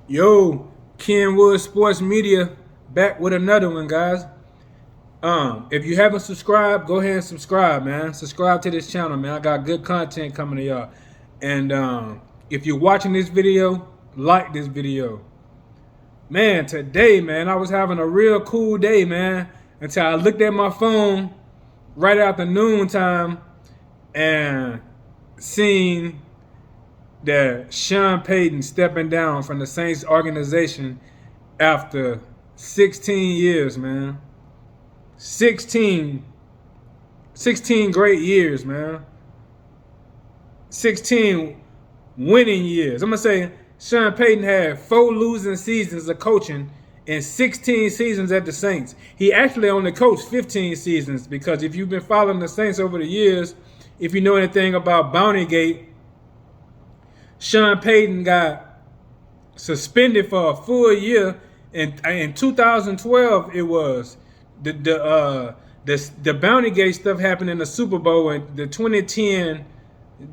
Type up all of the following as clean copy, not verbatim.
Yo, Kenwood Sports Media back with another one, guys. If you haven't subscribed, go ahead and subscribe, man. Subscribe to this channel, man. I got good content coming to y'all. And if you're watching this video, like this video. Man, today, man, I was having a real cool day, man, until I looked at my phone right after noontime and seen that Sean Payton stepping down from the Saints organization after 16 years, man. 16 great years, man. 16 winning years. I'm going to say Sean Payton had 4 losing seasons of coaching and 16 seasons at the Saints. He actually only coached 15 seasons because if you've been following the Saints over the years, if you know anything about Bountygate, Sean Payton got suspended for a full year. In 2012, it was the Bountygate stuff happened in the Super Bowl in the 2010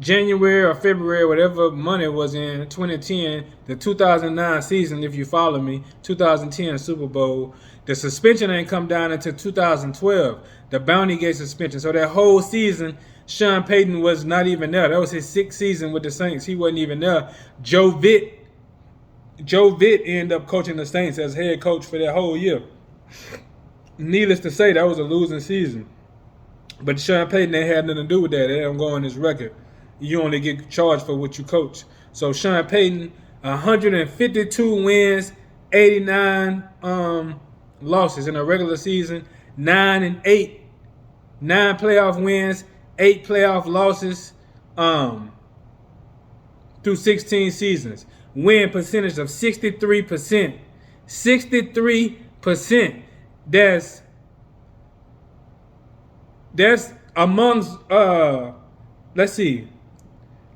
January or February, whatever month it was in 2010, the 2009 season. If you follow me, 2010 Super Bowl. The suspension ain't come down until 2012. The Bountygate suspension. So that whole season, Sean Payton was not even there. That was his 6th season with the Saints. He wasn't even there. Joe Vitt ended up coaching the Saints as head coach for that whole year. Needless to say, that was a losing season. But Sean Payton ain't had nothing to do with that. They don't go on his record. You only get charged for what you coach. So Sean Payton, 152 wins, 89 losses in a regular season, 9-8, 9 playoff wins, 8 playoff losses through 16 seasons. Win percentage of 63%. 63%. That's amongst let's see,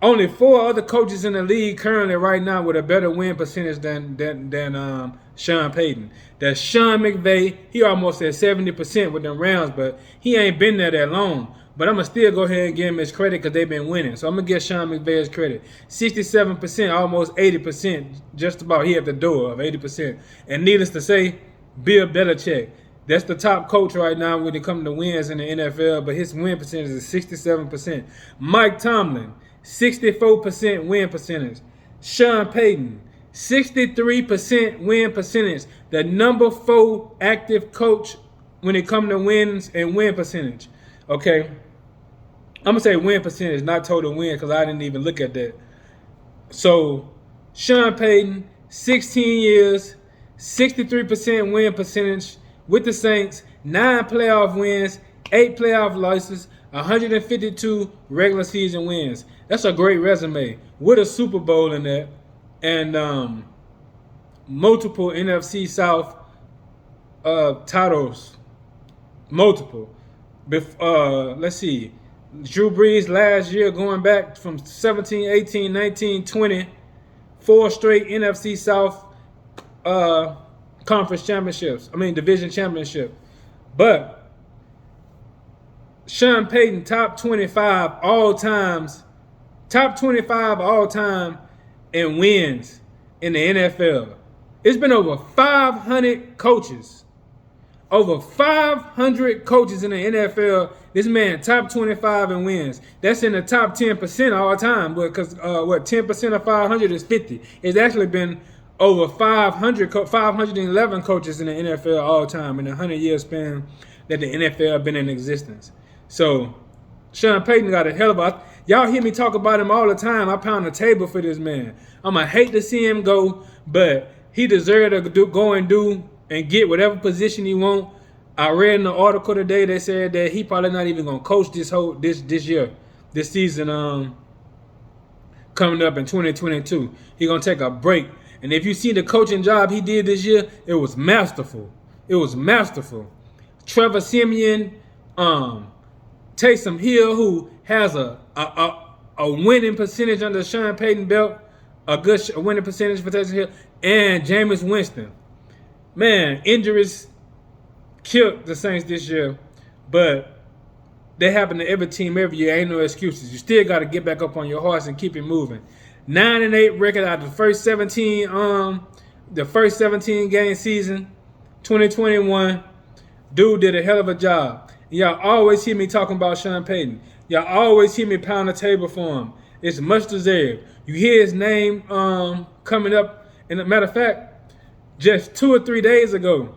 only 4 other coaches in the league currently right now with a better win percentage than Sean Payton. That's Sean McVay. He almost at 70% with them Rams, but he ain't been there that long. But I'm going to still go ahead and give him his credit because they've been winning. So I'm going to give Sean McVay his credit. 67%, almost 80%, just about he at the door of 80%. And needless to say, Bill Belichick. That's the top coach right now when it comes to wins in the NFL, but his win percentage is 67%. Mike Tomlin, 64% win percentage. Sean Payton, 63% win percentage. The number 4 active coach when it comes to wins and win percentage. Okay? I'm going to say win percentage, not total win, because I didn't even look at that. So, Sean Payton, 16 years, 63% win percentage with the Saints, 9 playoff wins, 8 playoff losses, 152 regular season wins. That's a great resume with a Super Bowl in that and multiple NFC South titles. Multiple. Let's see. Drew Brees last year going back from 17, 18, 19, 20, 4 straight NFC South conference championships. Division championship. But Sean Payton, top 25 all time in wins in the NFL. It's been over 500 coaches. Over 500 coaches in the NFL. This man, top 25 in wins. That's in the top 10% all time. Because 10% of 500 is 50. It's actually been over 511 coaches in the NFL all time in the 100-year span that the NFL been in existence. So, Sean Payton got a hell of a... Y'all hear me talk about him all the time. I pound the table for this man. I'm going to hate to see him go, but he deserved to go and do and get whatever position he want. I read in the article today that said that he probably not even going to coach this year, this season coming up in 2022. He going to take a break. And if you see the coaching job he did this year, it was masterful. It was masterful. Trevor Siemian, Taysom Hill, who has a winning percentage under Sean Payton belt, a good winning percentage for Taysom Hill, and Jameis Winston. Man, injuries killed the Saints this year, but they happen to every team every year. Ain't no excuses. You still got to get back up on your horse and keep it moving. 9-8 record out of the first 17 the first 17 game season, 2021, dude did a hell of a job. Y'all always hear me talking about Sean Payton. Y'all always hear me pound the table for him. It's much deserved. You hear his name coming up. And a matter of fact, just 2 or 3 days ago,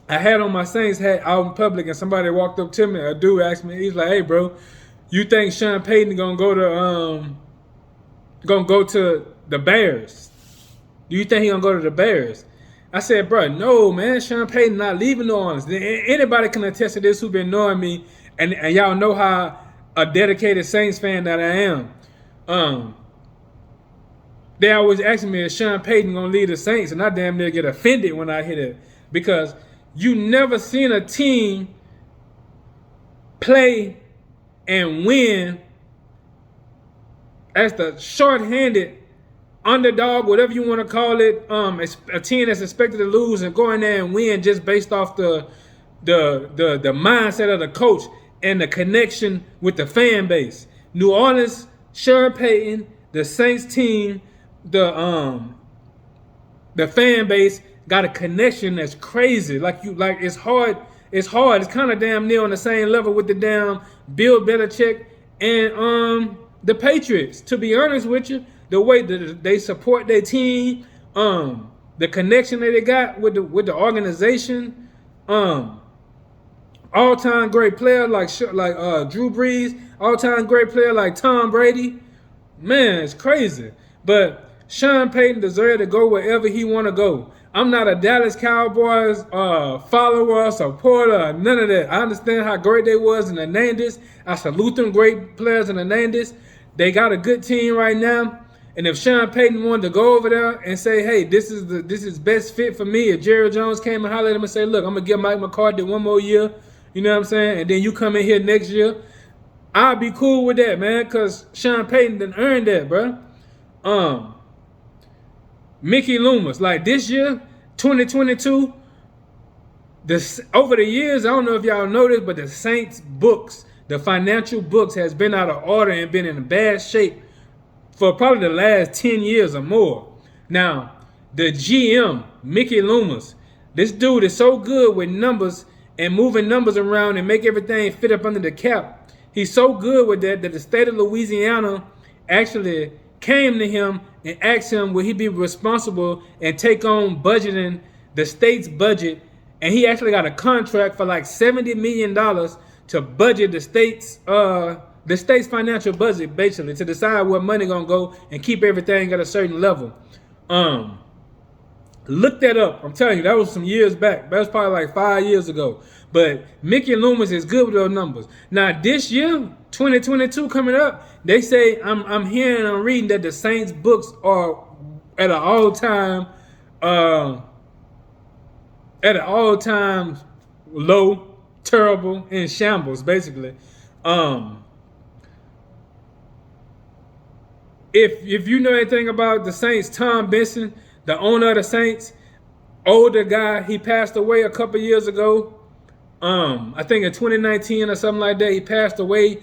I had on my Saints hat out in public, and somebody walked up to me. A dude asked me, he's like, "Hey, bro, you think Sean Payton gonna go to the Bears? Do you think he gonna go to the Bears?" I said, "Bro, no, man. Sean Payton not leaving New Orleans." Anybody can attest to this who been knowing me, and y'all know how a dedicated Saints fan that I am. They always ask me, "Is Sean Payton gonna lead the Saints?" And I damn near get offended when I hear it, because you never seen a team play and win as the short-handed underdog, whatever you want to call it, a team that's expected to lose and go in there and win just based off the mindset of the coach and the connection with the fan base. New Orleans, Sean Payton, the Saints team, the fan base got a connection that's crazy. Like it's hard. It's kind of damn near on the same level with the damn Bill Belichick and the Patriots. To be honest with you, the way that they support their team, the connection that they got with the organization, all-time great player like Drew Brees, all-time great player like Tom Brady. Man, it's crazy. But Sean Payton deserves to go wherever he want to go. I'm not a Dallas Cowboys follower, supporter, none of that. I understand how great they was in the 90s. I salute them great players in the 90s. They got a good team right now. And if Sean Payton wanted to go over there and say, "Hey, this is best fit for me," if Jerry Jones came and hollered at him and say, "Look, I'm gonna give Mike McCarthy 1 more year," you know what I'm saying? And then you come in here next year, I'll be cool with that, man, because Sean Payton done earned that, bro. Mickey Loomis, like this year, 2022, over the years, I don't know if y'all noticed, but the Saints books, the financial books, has been out of order and been in bad shape for probably the last 10 years or more. Now, the GM, Mickey Loomis, this dude is so good with numbers and moving numbers around and make everything fit up under the cap. He's so good with that the state of Louisiana actually came to him and asked him would he be responsible and take on budgeting the state's budget. And he actually got a contract for like $70 million to budget the state's financial budget, basically, to decide where money gonna go and keep everything at a certain level. Look that up. I'm telling you, that was some years back. That was probably like 5 years ago. But Mickey Loomis is good with those numbers. Now this year, 2022 coming up, they say I'm hearing, I'm reading that the Saints books are at an all-time low, terrible, in shambles, basically. If you know anything about the Saints, Tom Benson, the owner of the Saints, older guy, he passed away a couple years ago. I think in 2019 or something like that, he passed away.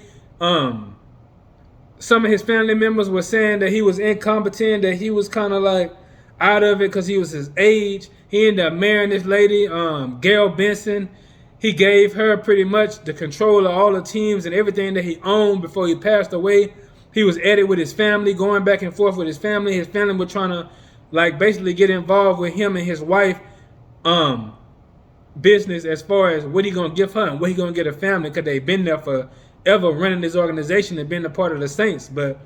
Some of his family members were saying that he was incompetent, that he was kind of like out of it because he was his age. He ended up marrying this lady, Gail Benson. He gave her pretty much the control of all the teams and everything that he owned before he passed away. He was at it with his family, going back and forth with his family. His family were trying to like basically get involved with him and his wife business as far as what he gonna give her and what he gonna get a family, because they've been there forever running this organization and been a part of the Saints. But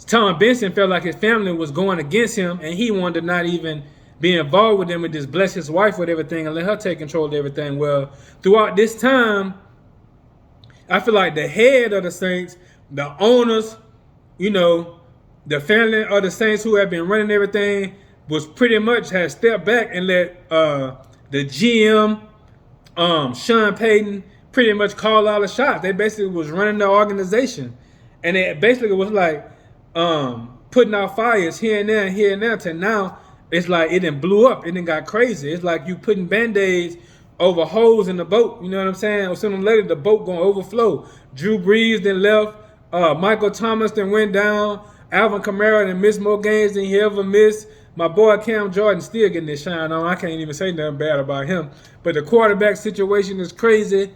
Tom Benson felt like his family was going against him, and he wanted to not even be involved with them and just bless his wife with everything and let her take control of everything. Well, throughout this time, I feel like the head of the Saints, the owners, you know, the family of the Saints who have been running everything was pretty much had stepped back and let the GM, Sean Payton, pretty much call all the shots. They basically was running the organization. And it basically was like putting out fires here and there and here and there to now it's like it done blew up. It done got crazy. It's like you putting Band-Aids over holes in the boat. You know what I'm saying? Or sooner or later the boat gonna overflow. Drew Brees then left. Michael Thomas then went down. Alvin Kamara then missed more games than he ever missed. My boy Cam Jordan still getting his shine on. I can't even say nothing bad about him. But the quarterback situation is crazy.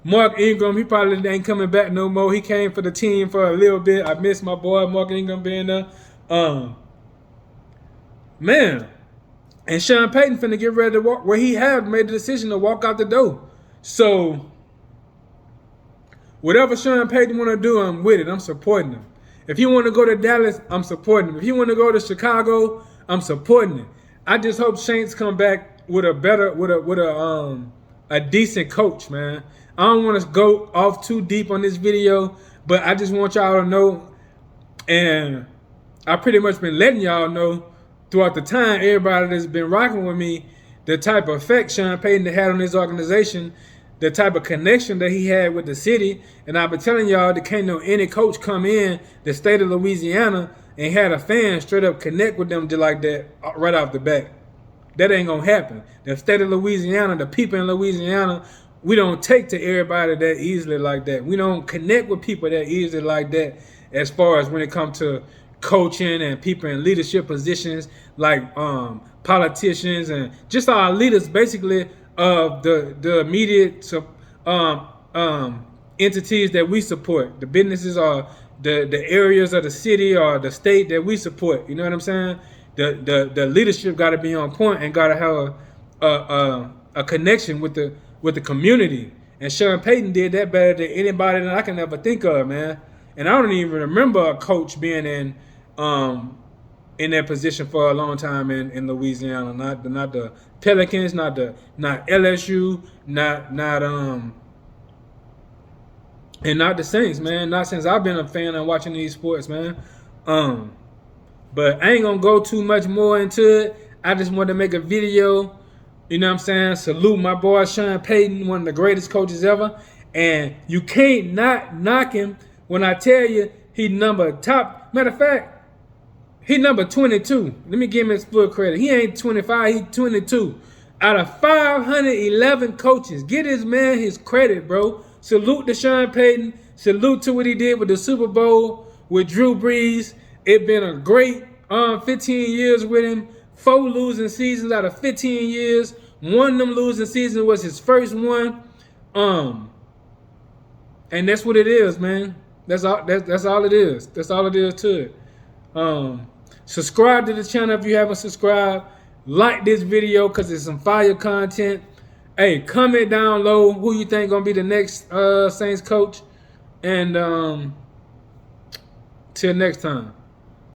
Mark Ingram, he probably ain't coming back no more. He came for the team for a little bit. I miss my boy Mark Ingram being there. Man. And Sean Payton finna get ready to walk, where he had made the decision to walk out the door. So, whatever Sean Payton want to do, I'm with it. I'm supporting him. If he want to go to Dallas, I'm supporting him. If he want to go to Chicago, I'm supporting it. I just hope Saints come back with a better, a decent coach, man. I don't want to go off too deep on this video, but I just want y'all to know, and I pretty much been letting y'all know throughout the time, everybody that's been rocking with me, the type of effect Sean Payton had on his organization, the type of connection that he had with the city. And I've been telling y'all that can't know any coach come in the state of Louisiana and had a fan straight up connect with them just like that right off the bat. That ain't gonna happen. The state of Louisiana, the people in Louisiana, we don't take to everybody that easily like that. We don't connect with people that easily like that as far as when it comes to coaching and people in leadership positions like politicians and just our leaders basically of the immediate entities that we support. The businesses or the areas of the city or the state that we support. You know what I'm saying? The leadership got to be on point and got to have a connection with the community. And Sean Payton did that better than anybody that I can ever think of, man. And I don't even remember a coach being in that position for a long time in Louisiana. Not the Pelicans, not LSU, and not the Saints, man. Not since I've been a fan of watching these sports, man. But I ain't gonna go too much more into it. I just wanted to make a video. You know what I'm saying? Salute my boy Sean Payton, one of the greatest coaches ever. And you can't not knock him when I tell you he top. Matter of fact, he number 22. Let me give him his full credit. He ain't 25, he 22. Out of 511 coaches, get this man his credit, bro. Salute to Sean Payton. Salute to what he did with the Super Bowl with Drew Brees. It's been a great 15 years with him. 4 losing seasons out of 15 years. One of them losing seasons was his first one. And that's what it is, man. That's all it is. That's all it is to it. Subscribe to the channel if you haven't subscribed. Like this video because it's some fire content. Hey, comment down low who you think gonna be the next Saints coach. And till next time.